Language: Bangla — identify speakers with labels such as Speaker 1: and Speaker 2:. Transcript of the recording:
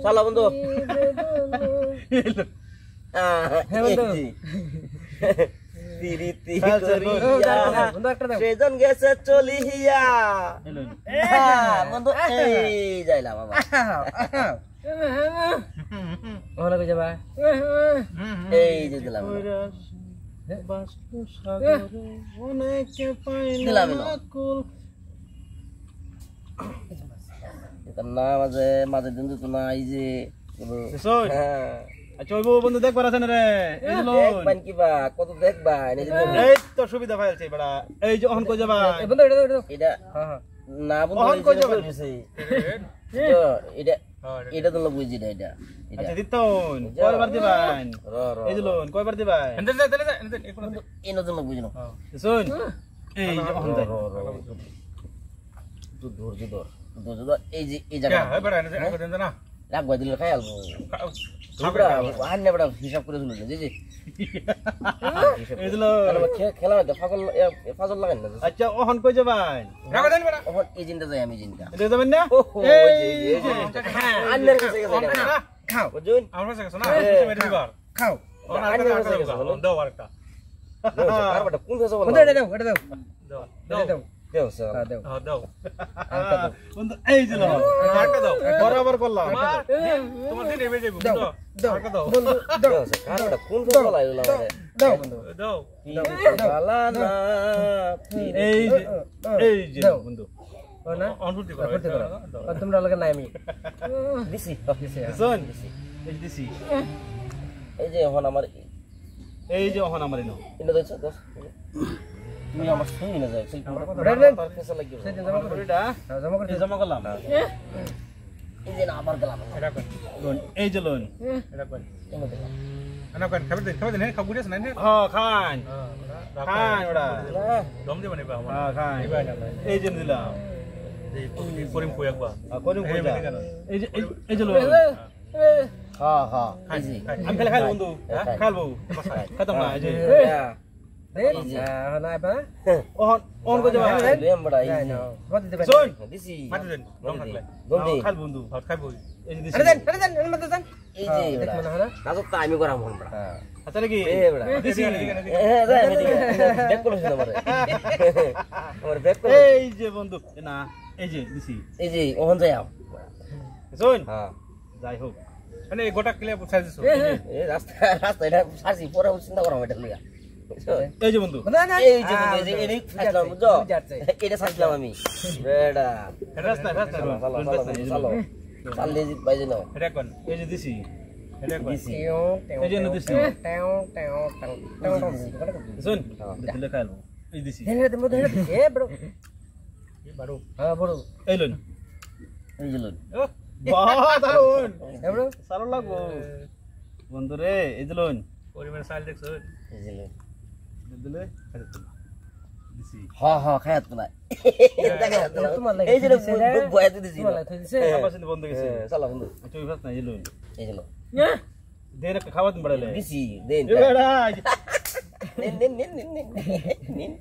Speaker 1: সালা বন্ধু সেজন গেছে চলিয়া বন্ধু এই যাইলা বাবা এই যে দিলাম দিলাম না মাঝে মাঝে দিন তো না এই যে
Speaker 2: আচ্ছা ওই বন্ধু দেখবার আছে না রে এই লো
Speaker 1: দেখবান কি বা কত দেখবা
Speaker 2: এই তো সুবিধা পাইছে বড়া এই যে অন কই যাবা
Speaker 1: এই বন্ধু এটা হ্যাঁ না বন্ধু
Speaker 2: অন কই যাবা
Speaker 1: তো এটা এটা তো বুঝি না এটা
Speaker 2: আচ্ছা দিতন কয়বার দিবান এই যে লোন কয়বার দিবান এন্ড
Speaker 1: এই নতুন লোক বুঝিনো
Speaker 2: শুন এই যে অন যাই
Speaker 1: তো ধৈর্য ধর এই যে এই জায়গা
Speaker 2: হ্যাঁ বড়া না না
Speaker 1: রাখবা দিলে খাই আলবো বড়া আন্নে বড়া হিসাব করে দিল জি জি
Speaker 2: এই দিলো
Speaker 1: খেলা তো ফাজল লাগান না
Speaker 2: আচ্ছা অহন কই যাবান রাখা দেন বড়া
Speaker 1: ওহন এই জিনটা যাই আমি জিনটা
Speaker 2: এটা যাবেন না
Speaker 1: এই যে আন্নের কাছে গেছে
Speaker 2: খাও
Speaker 1: বুঝুন
Speaker 2: আমার কাছে গেছ না মেরে দিবার খাও আন্নের কাছে গেছে দাও আরেকটা
Speaker 1: আর বড়া কোন কাছে বল
Speaker 2: এটা দাও দাও
Speaker 1: দাও স্যার
Speaker 2: দাও দাও বন্ধু এই যে লো আরেকটা দাও বরাবর করলাম তোমার দিন এবে যাইবো দাও আরেকটা দাও বন্ধু
Speaker 1: দাও স্যার আর বড়া কোন কাছে বল আইলো আমারে
Speaker 2: দাও বন্ধু দাও
Speaker 1: বালা না
Speaker 2: এই যে বন্ধু না অনফুটি করো
Speaker 1: তোমরা লাগে না আমি দিছি
Speaker 2: শুন এই দিছি
Speaker 1: এই যে এখন আমার
Speaker 2: এই যে এখন আমার ইনো
Speaker 1: ইনো দেখছো দোস তুমি আমার শুনি না যাই তার ফেসা লাগিও
Speaker 2: সেটা জমা করে এটা জমা করলাম
Speaker 1: এই যে না আমার গেলাম
Speaker 2: এটা কোন লোন এই যে লোন এটা কোন
Speaker 1: ইনো দিলাম
Speaker 2: ana kan খাবার দেন হে খাবুরে আছে না হ্যাঁ খান খান ওড়া দম দে মানে বা হ্যাঁ খান এই যে দিলাম এই করিম কই একবার করিম কই এই যে এই যে লোন
Speaker 1: হ্যাঁ হ্যাঁ এই যে
Speaker 2: আমি খালি খাইল বন্ধু খাইলবো খতম না এই যে
Speaker 1: এই যে না বা
Speaker 2: অন কই যাবা
Speaker 1: লেম বড়া এই যে
Speaker 2: বদি দেবা শুন
Speaker 1: দিছি
Speaker 2: মাটি দেন দম থাকলে
Speaker 1: দম দে
Speaker 2: খাইল বন্ধু ভাত খাইবো এই যে দিছি
Speaker 1: দেন মত দেন এই যে দেখো না না না তো আমি করাম হন বড়া
Speaker 2: আচ্ছা নাকি
Speaker 1: এ বড়া
Speaker 2: দিছি
Speaker 1: যাই আমি ব্যাক করছ না মারে আমার ব্যাক কর
Speaker 2: এই যে বন্ধু না এই যে দিছি
Speaker 1: এই যে ওহন যাই আও
Speaker 2: শুন
Speaker 1: হ্যাঁ
Speaker 2: যাই হোক মানে গোটা ক্লিয়ার বুঝাই দিছো
Speaker 1: এই রাস্তা এটা সারছি পরে চিন্তা করাম এটা লইয়া
Speaker 2: এই যে বন্ধু
Speaker 1: এই যে বন্ধু এই যে এদিক ফাসলাম বুঝছো এটা সারছিলাম আমি বেডা
Speaker 2: রাস্তা
Speaker 1: চলো চাললে বাইজে নাও
Speaker 2: এটা কোন এই যে দিছি এটা কোন
Speaker 1: দিছি
Speaker 2: এই যে দিছি
Speaker 1: টাও টাও টাও
Speaker 2: শুন দিলে খাইলো এই দিছি
Speaker 1: এ বড়
Speaker 2: এ বড়
Speaker 1: হ্যাঁ বড়
Speaker 2: এই লন
Speaker 1: এই যে লোন
Speaker 2: বাহ দারুন
Speaker 1: এ বড়
Speaker 2: সারো লাগবো বন্ধু রে এই যে লন পরিমাণ সাইল দেখছো
Speaker 1: এই যে লোন
Speaker 2: দিলে খাইতো দিছি
Speaker 1: হ্যাঁ হ্যাঁ খায়াত না এই যে বয়াতে দিছি
Speaker 2: আবার বন্ধু গেছে
Speaker 1: চলো বন্ধু
Speaker 2: তুই ভাত না এই লন
Speaker 1: এই যে লোন
Speaker 2: দেন খাওয়া দিন বড়ালে
Speaker 1: দিছি দেন
Speaker 2: এড়া
Speaker 1: নিন